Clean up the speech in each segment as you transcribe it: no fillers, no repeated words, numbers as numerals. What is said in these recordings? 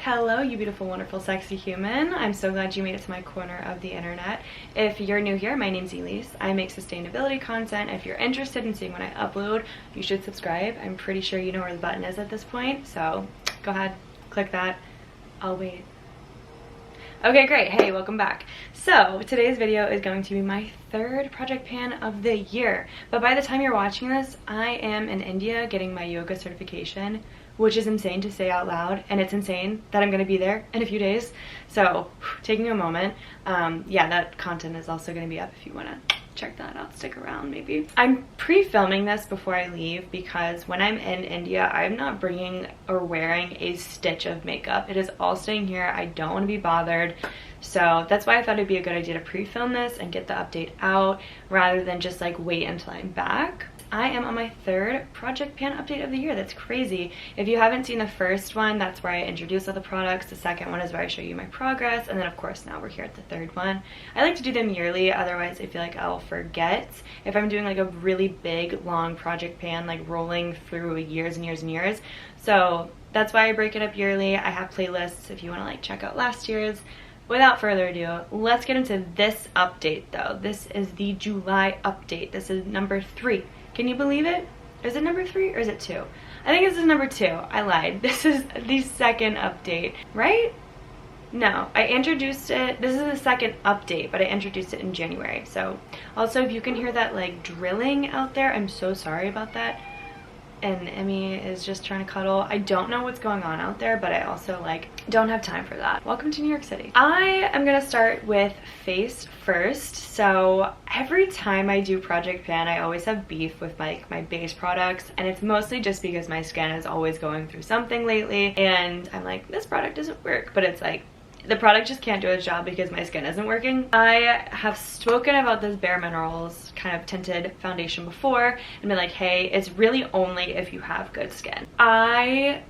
Hello, you beautiful, wonderful, sexy human. I'm so glad you made it to my corner of the internet. If you're new here, my name's Elise. I make sustainability content. If you're interested in seeing what I upload, you should subscribe. I'm pretty sure you know where the button is at this point, so go ahead, click that. I'll wait. Okay, great. Hey, welcome back. So today's video is going to be my third project pan of the year. But by the time you're watching this, I am in India getting my yoga certification, which is insane to say out loud, and it's insane that I'm going to be there in a few days. So taking a moment, yeah, that content is also going to be up if you want to check that out. Stick around maybe. I'm pre-filming this before I leave because when I'm in India, I'm not bringing or wearing a stitch of makeup. It is all staying here. I don't want to be bothered. So that's why I thought it'd be a good idea to pre-film this and get the update out rather than just like wait until I'm back. I am on my third project pan update of the year. That's crazy. If you haven't seen the first one, that's where I introduce all the products. The second one is where I show you my progress. And then of course now we're here at the third one. I like to do them yearly, otherwise I feel like I'll forget. If I'm doing like a really big, long project pan, like rolling through years and years and years. So that's why I break it up yearly. I have playlists if you want to like check out last year's. Without further ado, let's get into this update though. This is the July update. This is number 3. Can you believe it? Is it number 3 or is it 2? I think this is number 2. I lied. This is the second update, right? No, I introduced it. This is the second update, but I introduced it in January. So also if you can hear that like drilling out there, I'm so sorry about that. And Emmy is just trying to cuddle. I don't know what's going on out there, but I also like don't have time for that. Welcome to New York City. I am gonna start with face first. So every time I do project pan, I always have beef with like my base products, and it's mostly just because my skin is always going through something lately, and I'm like, this product doesn't work, but it's like the product just can't do its job because my skin isn't working. I have spoken about this Bare Minerals kind of tinted foundation before and been like, hey, it's really only if you have good skin. I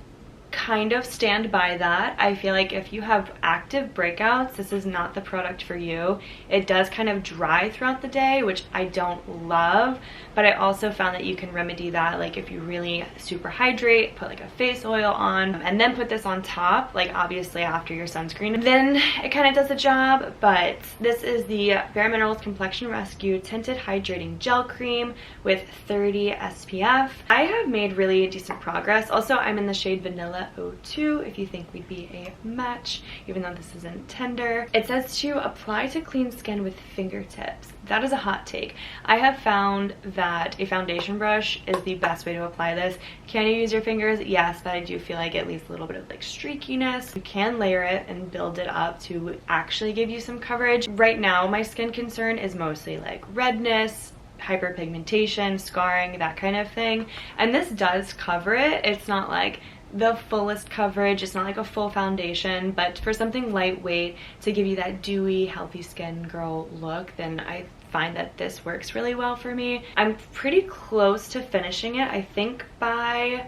kind of stand by that. I feel like if you have active breakouts, this is not the product for you. It does kind of dry throughout the day, which I don't love, but I also found that you can remedy that like if you really super hydrate, put like a face oil on, and then put this on top, like obviously after your sunscreen, then it kind of does the job. But this is the Bare Minerals Complexion Rescue Tinted Hydrating Gel Cream with 30 SPF. I have made really decent progress. Also, I'm in the shade Vanilla 02 if you think we'd be a match, even though this isn't tender. It says to apply to clean skin with fingertips. That is a hot take. I have found that a foundation brush is the best way to apply this. Can you use your fingers? Yes, but I do feel like it leaves a little bit of like streakiness. You can layer it and build it up to actually give you some coverage. Right now, my skin concern is mostly like redness, hyperpigmentation, scarring, that kind of thing. And this does cover it. It's not like the fullest coverage, it's not like a full foundation, but for something lightweight to give you that dewy, healthy skin girl look, then I find that this works really well for me. I'm pretty close to finishing it. I think by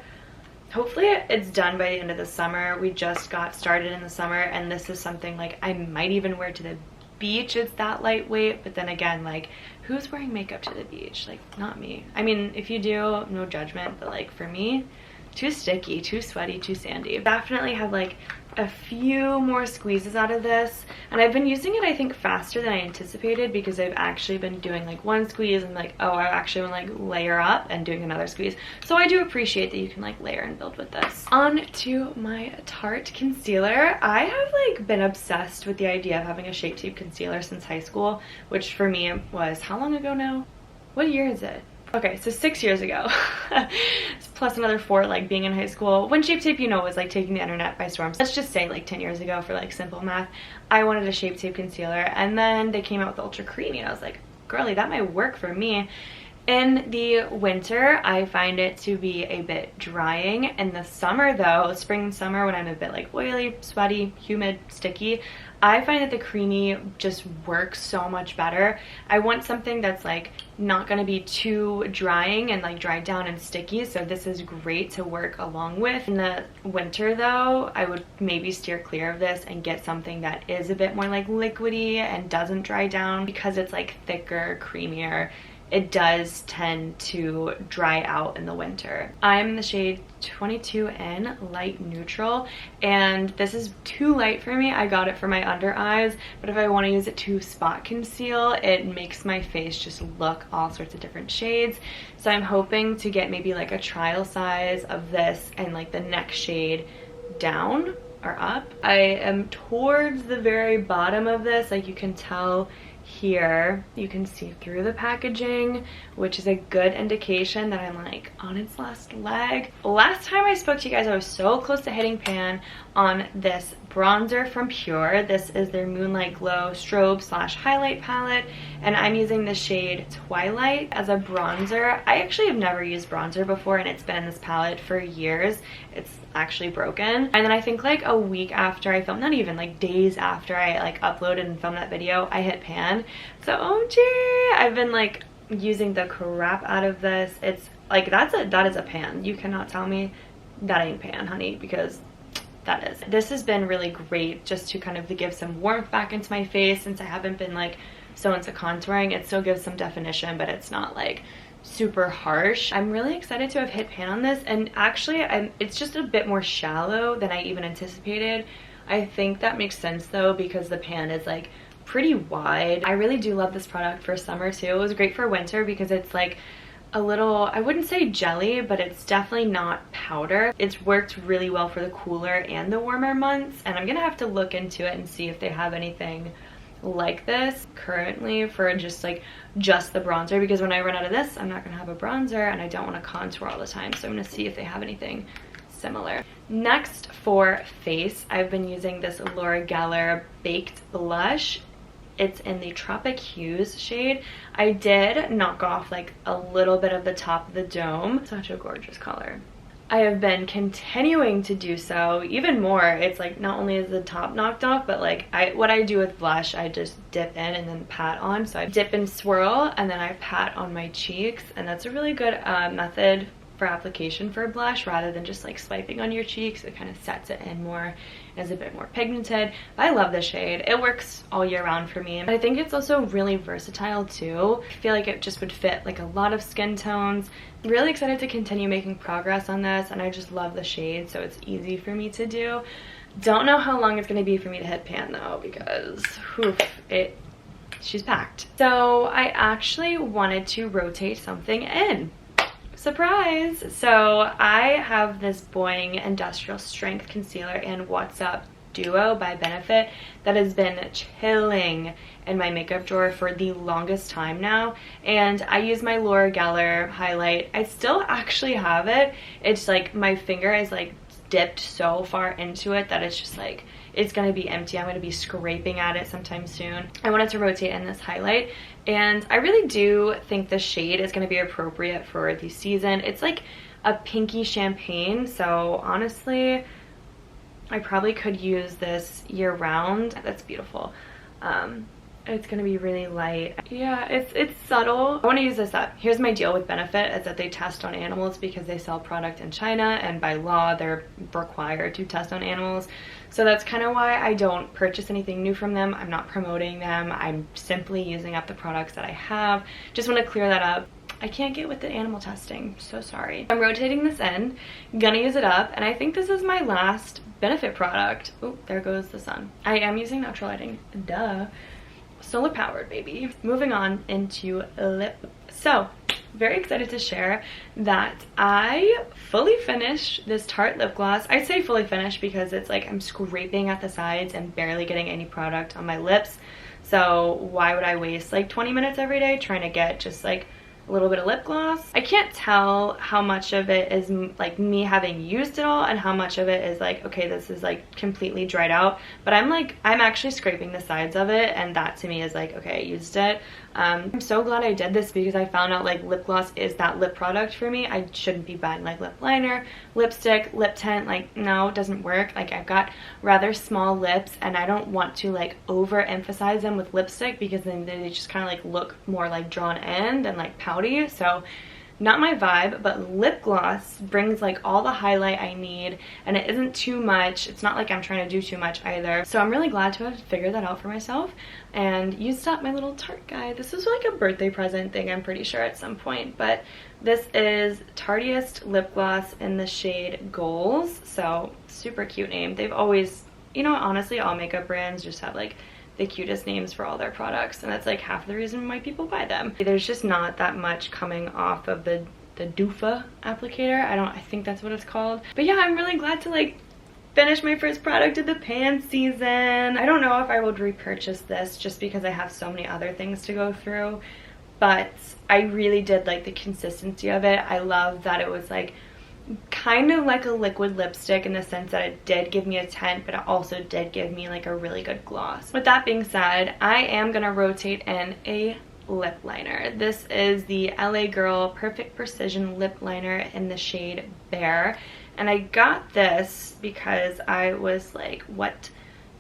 hopefully it's done by the end of the summer. We just got started in the summer, and this is something like I might even wear to the beach. It's that lightweight, but then again, like who's wearing makeup to the beach? Like not me. I mean, if you do, no judgment, but like for me, too sticky, too sweaty, too sandy. Definitely have like a few more squeezes out of this, and I've been using it I think faster than I anticipated because I've actually been doing like one squeeze and like, oh, I actually want to like layer up and doing another squeeze. So I do appreciate that you can like layer and build with this. On to my Tarte concealer. I have like been obsessed with the idea of having a Shape Tape concealer since high school, which for me was how long ago now? What year is it? Okay, so 6 years ago, plus another 4 like being in high school. When Shape Tape, you know, was like taking the internet by storm. Let's just say like 10 years ago for like simple math, I wanted a Shape Tape concealer, and then they came out with Ultra Creamy, and I was like, girly, that might work for me. In the winter, I find it to be a bit drying. In the summer though, spring and summer, when I'm a bit like oily, sweaty, humid, sticky, I find that the creamy just works so much better. I want something that's like not gonna be too drying and like dried down and sticky, so this is great to work along with. In the winter though, I would maybe steer clear of this and get something that is a bit more like liquidy and doesn't dry down, because it's like thicker, creamier. it does tend to dry out in the winter. I'm in the shade 22N Light Neutral, and this is too light for me. I got it for my under eyes, but if I want to use it to spot conceal, it makes my face just look all sorts of different shades. So I'm hoping to get maybe like a trial size of this and like the next shade down or up. I am towards the very bottom of this, like you can tell here. You can see through the packaging, which is a good indication that I'm like on its last leg. Last time I spoke to you guys, I was so close to hitting pan on this bronzer from Pure. This is their Moonlight Glow Strobe / Highlight palette, and I'm using the shade Twilight as a bronzer. I actually have never used bronzer before, and it's been in this palette for years. It's actually broken. And then I think like a week after I filmed, not even, like days after I like uploaded and filmed that video, I hit pan. So OMG, I've been like using the crap out of this. It's like that is a pan. You cannot tell me that ain't pan, honey, because that is. This has been really great just to kind of give some warmth back into my face, since I haven't been like so into contouring. It still gives some definition, but it's not like super harsh. I'm really excited to have hit pan on this, and actually it's just a bit more shallow than I even anticipated. I think that makes sense though, because the pan is like pretty wide. I really do love this product for summer too. It was great for winter because it's like a little, I wouldn't say jelly, but it's definitely not powder. It's worked really well for the cooler and the warmer months, and I'm gonna have to look into it and see if they have anything like this currently for just the bronzer, because when I run out of this, I'm not gonna have a bronzer and I don't want to contour all the time. So I'm gonna see if they have anything similar. Next, for face, I've been using this Laura Geller Baked Blush. It's in the Tropic Hues shade. I did knock off like a little bit of the top of the dome. Such a gorgeous color. I have been continuing to do so even more. It's like not only is the top knocked off, but like what I do with blush, I just dip in and then pat on. So I dip and swirl and then I pat on my cheeks, and that's a really good method for application for blush, rather than just like swiping on your cheeks. It kind of sets it in more and is a bit more pigmented. But I love this shade. It works all year round for me. I think it's also really versatile too. I feel like it just would fit like a lot of skin tones. Really excited to continue making progress on this, and I just love the shade, so it's easy for me to do. Don't know how long it's going to be for me to hit pan though, because she's packed. So I actually wanted to rotate something in. Surprise! So I have this Boing Industrial Strength Concealer in What's Up Duo by Benefit that has been chilling in my makeup drawer for the longest time now, and I use my Laura Geller highlight. I still actually have it. It's like my finger is like dipped so far into it that it's just like it's gonna be empty. I'm gonna be scraping at it sometime soon. I wanted to rotate in this highlight, and I really do think the shade is gonna be appropriate for the season. It's like a pinky champagne, so honestly I probably could use this year round. That's beautiful. It's gonna be really light. Yeah, it's subtle. I want to use this up. Here's my deal with Benefit, is that they test on animals because they sell product in China, and by law they're required to test on animals. So that's kind of why I don't purchase anything new from them. I'm not promoting them. I'm simply using up the products that I have. Just want to clear that up. I can't get with the animal testing, so sorry. I'm rotating this in, gonna use it up, and I think this is my last Benefit product. Oh, there goes the sun. I am using natural lighting, duh. Solar powered, baby. Moving on into lip. So, very excited to share that I fully finished this Tarte lip gloss. I say fully finished because it's like I'm scraping at the sides and barely getting any product on my lips. So why would I waste like 20 minutes every day trying to get just like a little bit of lip gloss? I can't tell how much of it is like me having used it all and how much of it is like, okay, this is like completely dried out, but I'm actually scraping the sides of it, and that to me is like, okay, I used it. I'm so glad I did this because I found out like lip gloss is that lip product for me. I shouldn't be buying like lip liner, lipstick, lip tint. Like, no, it doesn't work. Like, I've got rather small lips and I don't want to like overemphasize them with lipstick because then they just kind of like look more like drawn in than like pouty. So not my vibe, but lip gloss brings like all the highlight I need, and it isn't too much. It's not like I'm trying to do too much either. So I'm really glad to have figured that out for myself and used up my little Tarte guide. This was like a birthday present thing, I'm pretty sure, at some point, but this is Tarteist lip gloss in the shade Goals. So super cute name. They've always, you know, honestly, all makeup brands just have like the cutest names for all their products, and that's like half the reason why people buy them. There's just not that much coming off of the doofah applicator. I think that's what it's called. But yeah, I'm really glad to like finish my first product of the pan season. I don't know if I would repurchase this just because I have so many other things to go through, but I really did like the consistency of it. I love that it was like kind of like a liquid lipstick in the sense that it did give me a tint, but it also did give me like a really good gloss. With that being said, I am gonna rotate in a lip liner. This is the LA Girl Perfect Precision Lip Liner in the shade Bare, and I got this because I was like, what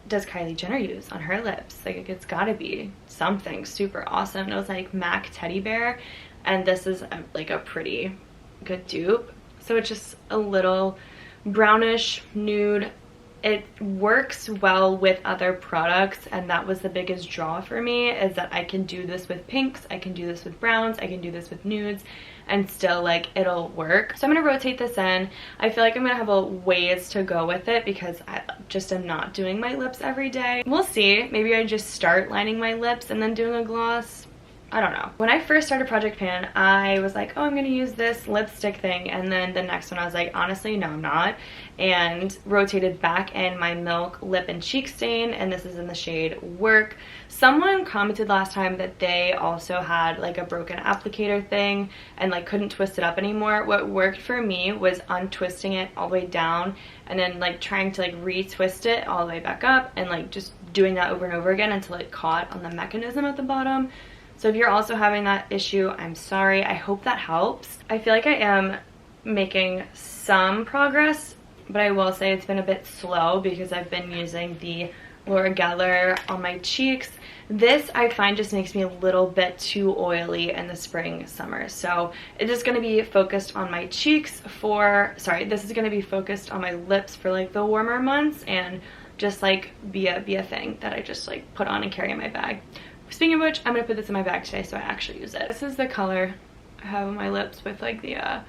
does Kylie Jenner use on her lips? Like, it's gotta be something super awesome. And it was like MAC Teddy Bear, and this is like a pretty good dupe. So it's just a little brownish nude. It works well with other products, and that was the biggest draw for me, is that I can do this with pinks, I can do this with browns, I can do this with nudes, and still like it'll work. So I'm gonna rotate this in. I feel like I'm gonna have a ways to go with it because I just am not doing my lips every day. We'll see. Maybe I just start lining my lips and then doing a gloss. I don't know. When I first started Project Pan, I was like, oh, I'm gonna use this lipstick thing, and then the next one I was like, honestly, no, I'm not, and rotated back in my Milk Lip and Cheek Stain, and this is in the shade Work. Someone commented last time that they also had like a broken applicator thing and like couldn't twist it up anymore. What worked for me was untwisting it all the way down and then like trying to like retwist it all the way back up, and like just doing that over and over again until it caught on the mechanism at the bottom. So if you're also having that issue, I'm sorry. I hope that helps. I feel like I am making some progress, but I will say it's been a bit slow because I've been using the Laura Geller on my cheeks. This I find just makes me a little bit too oily in the spring, summer. So it is going to be focused on my cheeks this is going to be focused on my lips for like the warmer months, and just like be a thing that I just like put on and carry in my bag. Speaking of which, I'm gonna put this in my bag today so I actually use it. This is the color I have on my lips with like the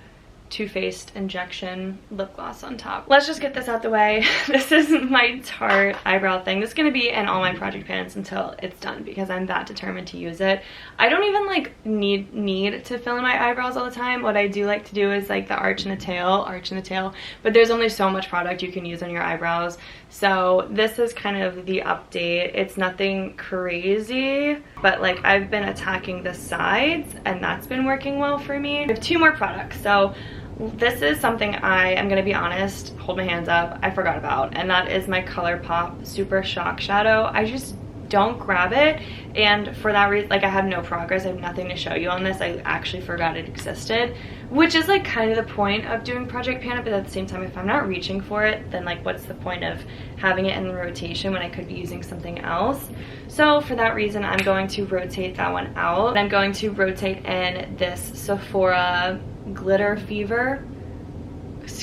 Too Faced Injection lip gloss on top. Let's just get this out the way. This is my Tarte eyebrow thing. This is gonna be in all my Project Pans until it's done because I'm that determined to use it. I don't even like need to fill in my eyebrows all the time. What I do like to do is like the arch in the tail, but there's only so much product you can use on your eyebrows. So this is kind of the update. It's nothing crazy, but like I've been attacking the sides and that's been working well for me. I have 2 more products. So this is something I am gonna be honest, hold my hands up, I forgot about, and that is my ColourPop Super Shock Shadow. I just don't grab it, and for that reason, like, I have no progress. I have nothing to show you on this. I actually forgot it existed, which is like kind of the point of doing Project Pan, but at the same time, if I'm not reaching for it, then like what's the point of having it in rotation when I could be using something else? So for that reason, I'm going to rotate that one out. I'm going to rotate in this Sephora Glitter Fever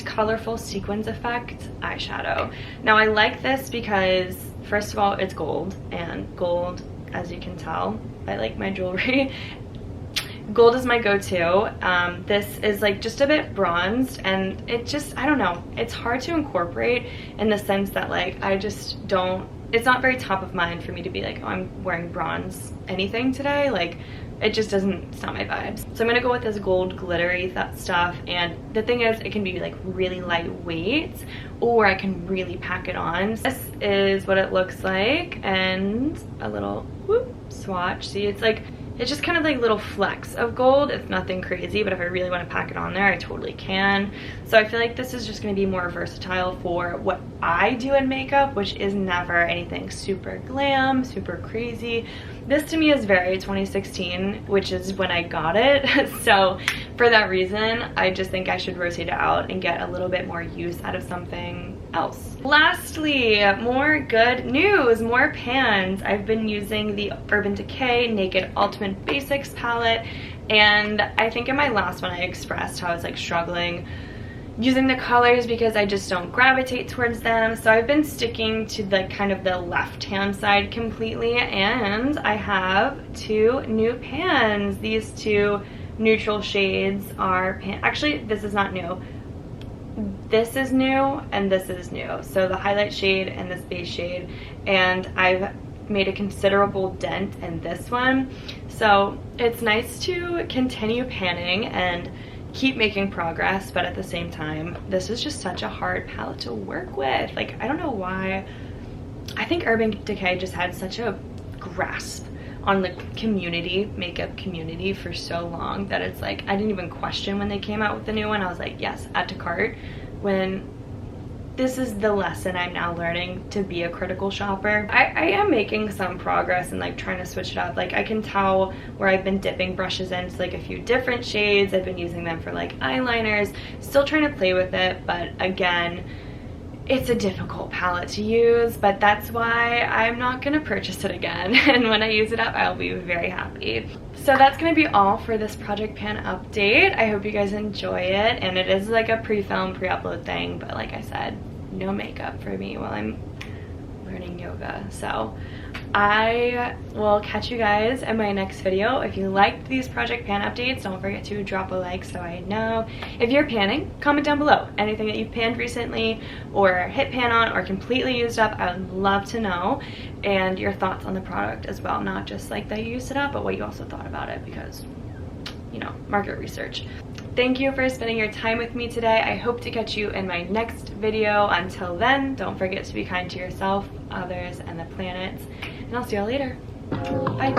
Colorful Sequins Effect eyeshadow. Now I like this because first of all, it's gold, and gold, as you can tell, I like my jewelry. Gold is my go-to. This is like just a bit bronzed, and it just, I don't know, it's hard to incorporate in the sense that like I just don't, it's not very top of mind for me to be like, oh, I'm wearing bronze anything today. Like, it just doesn't, it's not my vibes. So I'm gonna go with this gold glittery stuff, and the thing is, it can be like really lightweight, or I can really pack it on. This is what it looks like, and a little whoop swatch. See, it's like, it's just kind of like little flecks of gold. It's nothing crazy, but if I really want to pack it on there, I totally can. So I feel like this is just going to be more versatile for what I do in makeup, which is never anything super glam, super crazy. This to me is very 2016, which is when I got it. So for that reason, I just think I should rotate it out and get a little bit more use out of something else. Lastly, more good news, more pans. I've been using the Urban Decay Naked Ultimate Basics palette, and I think in my last one I expressed how I was like struggling using the colors because I just don't gravitate towards them. So I've been sticking to the kind of the left hand side completely, and I have two new pans. These two neutral shades are actually, this is not new. This is new and this is new. So the highlight shade and this base shade, and I've made a considerable dent in this one. So it's nice to continue panning and keep making progress, but at the same time, this is just such a hard palette to work with. Like, I don't know why. I think Urban Decay just had such a grasp on the community, makeup community, for so long that it's like, I didn't even question when they came out with the new one. I was like, yes, add to cart. When this is the lesson I'm now learning, to be a critical shopper. I am making some progress and like trying to switch it up. Like, I can tell where I've been dipping brushes into like a few different shades. I've been using them for like eyeliners, still trying to play with it, but again, it's a difficult palette to use, but that's why I'm not gonna purchase it again. And when I use it up, I'll be very happy. So that's gonna be all for this project pan update. I hope you guys enjoy it, and it is like a pre-film, pre-upload thing, but like I said, no makeup for me while I'm learning yoga. So I will catch you guys in my next video. If you liked these project pan updates, don't forget to drop a like so I know. If you're panning, comment down below anything that you've panned recently or hit pan on or completely used up. I would love to know, and your thoughts on the product as well, not just like that you used it up, but what you also thought about it, because, you know, market research. Thank you for spending your time with me today. I hope to catch you in my next video. Until then, don't forget to be kind to yourself, others, and the planet. And I'll see y'all later. Bye.